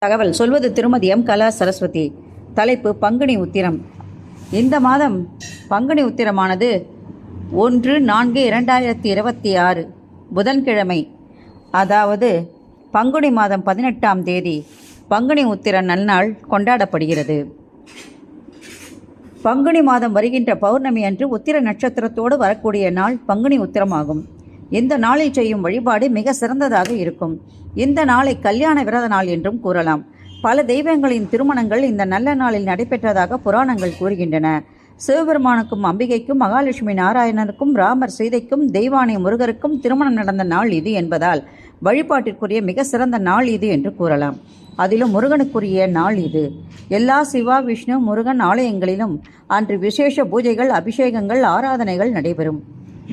தகவல் சொல்வது திருமதி எம் கலா சரஸ்வதி. தலைப்பு பங்குனி உத்திரம். இந்த மாதம் பங்குனி உத்திரமானது 1/4/2026 புதன்கிழமை, அதாவது பங்குனி மாதம் 18ஆம் தேதி பங்குனி உத்திர நன்னாள் கொண்டாடப்படுகிறது. பங்குனி மாதம் வருகின்ற பௌர்ணமி அன்று உத்திர நட்சத்திரத்தோடு வரக்கூடிய நாள் பங்குனி உத்திரமாகும். இந்த நாளில் செய்யும் வழிபாடு மிக சிறந்ததாக இருக்கும். இந்த நாளை கல்யாண விரத நாள் என்றும் கூறலாம். பல தெய்வங்களின் திருமணங்கள் இந்த நல்ல நாளில் நடைபெற்றதாக புராணங்கள் கூறுகின்றன. சிவபெருமானுக்கும் அம்பிகைக்கும் மகாலட்சுமி நாராயணனுக்கும் ராமர் சீதைக்கும் தெய்வானை முருகருக்கும் திருமணம் நடந்த நாள் இது என்பதால் வழிபாட்டிற்குரிய மிக சிறந்த நாள் இது என்று கூறலாம். அதிலும் முருகனுக்குரிய நாள் இது. எல்லா சிவா விஷ்ணு முருகன் ஆலயங்களிலும் அன்று விசேஷ பூஜைகள், அபிஷேகங்கள், ஆராதனைகள் நடைபெறும்.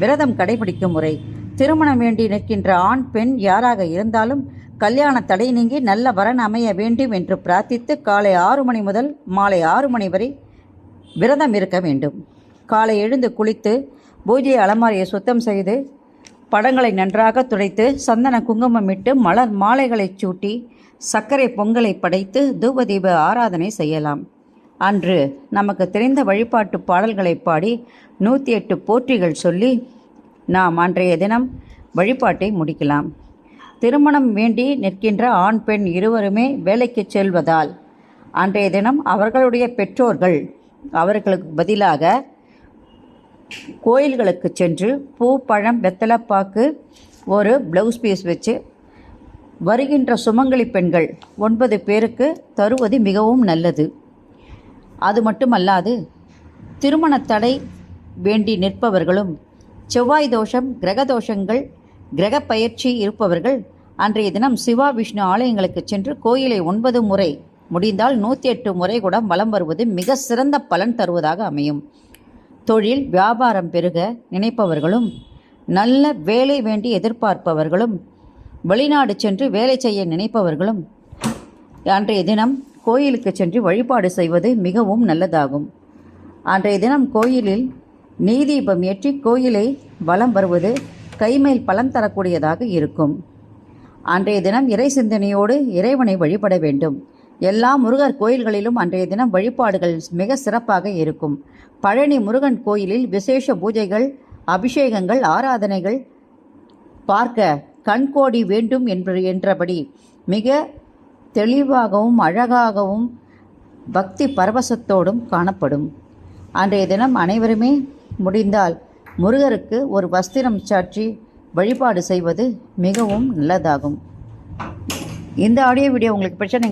விரதம் கடைபிடிக்கும் முறை: திருமணம் வேண்டி நிற்கின்ற ஆண் பெண் யாராக இருந்தாலும் கல்யாண தடை நீங்கி நல்ல வரன் அமைய வேண்டும் என்று பிரார்த்தித்து காலை 6 மணி முதல் மாலை 6 மணி வரை விரதம் இருக்க வேண்டும். காலை எழுந்து குளித்து பூஜை அலமாரியை சுத்தம் செய்து படங்களை நன்றாக துடைத்து சந்தன குங்குமமிட்டு மலர் மாலைகளை சூட்டி சர்க்கரை பொங்கலை படைத்து தூபதீப ஆராதனை செய்யலாம். அன்று நமக்கு தெரிந்த வழிபாட்டு பாடல்களை பாடி 108 போற்றிகள் சொல்லி நாம் அன்றைய தினம் வழிபாட்டை முடிக்கலாம். திருமணம் வேண்டி நிற்கின்ற ஆண் பெண் இருவருமே வேலைக்கு செல்வதால் அன்றைய தினம் அவர்களுடைய பெற்றோர்கள் அவர்களுக்கு பதிலாக கோயில்களுக்கு சென்று பூ, பழம், வெத்தலைப்பாக்கு, ஒரு ப்ளவுஸ் பீஸ் வச்சு வருகின்ற சுமங்கலி பெண்கள் 9 பேருக்கு தருவது மிகவும் நல்லது. அது மட்டுமல்லாது திருமண தடை வேண்டி நிற்பவர்களும், செவ்வாய் தோஷம், கிரக தோஷங்கள், கிரக பயிற்சி இருப்பவர்கள் அன்றைய தினம் சிவா விஷ்ணு ஆலயங்களுக்கு சென்று கோயிலை 9 முறை, முடிந்தால் 108 முறை கூட வலம் வருவது மிக சிறந்த பலன் தருவதாக அமையும். தொழில் வியாபாரம் பெருக நினைப்பவர்களும், நல்ல வேலை வேண்டி எதிர்பார்ப்பவர்களும், வெளிநாடு சென்று வேலை செய்ய நினைப்பவர்களும் அன்றைய தினம் கோயிலுக்கு சென்று வழிபாடு செய்வது மிகவும் நல்லதாகும். அன்றைய தினம் கோயிலில் நெய்தீபம் ஏற்றி கோயிலை வலம் வருவது கைமேல் பலன் தரக்கூடியதாக இருக்கும். அன்றைய தினம் இறை சிந்தனையோடு இறைவனை வழிபட வேண்டும். எல்லா முருகர் கோயில்களிலும் அன்றைய தினம் வழிபாடுகள் மிக சிறப்பாக இருக்கும். பழனி முருகன் கோயிலில் விசேஷ பூஜைகள், அபிஷேகங்கள், ஆராதனைகள் பார்க்க கண்கோடி வேண்டும் என்றபடி மிக தெளிவாகவும் அழகாகவும் பக்தி பரவசத்தோடும் காணப்படும். அன்றைய தினம் அனைவருமே முடிந்தால் முருகருக்கு ஒரு வஸ்திரம் சாற்றி வழிபாடு செய்வது மிகவும் நல்லதாகும். இந்த ஆடியோ வீடியோ உங்களுக்கு பிடிச்சா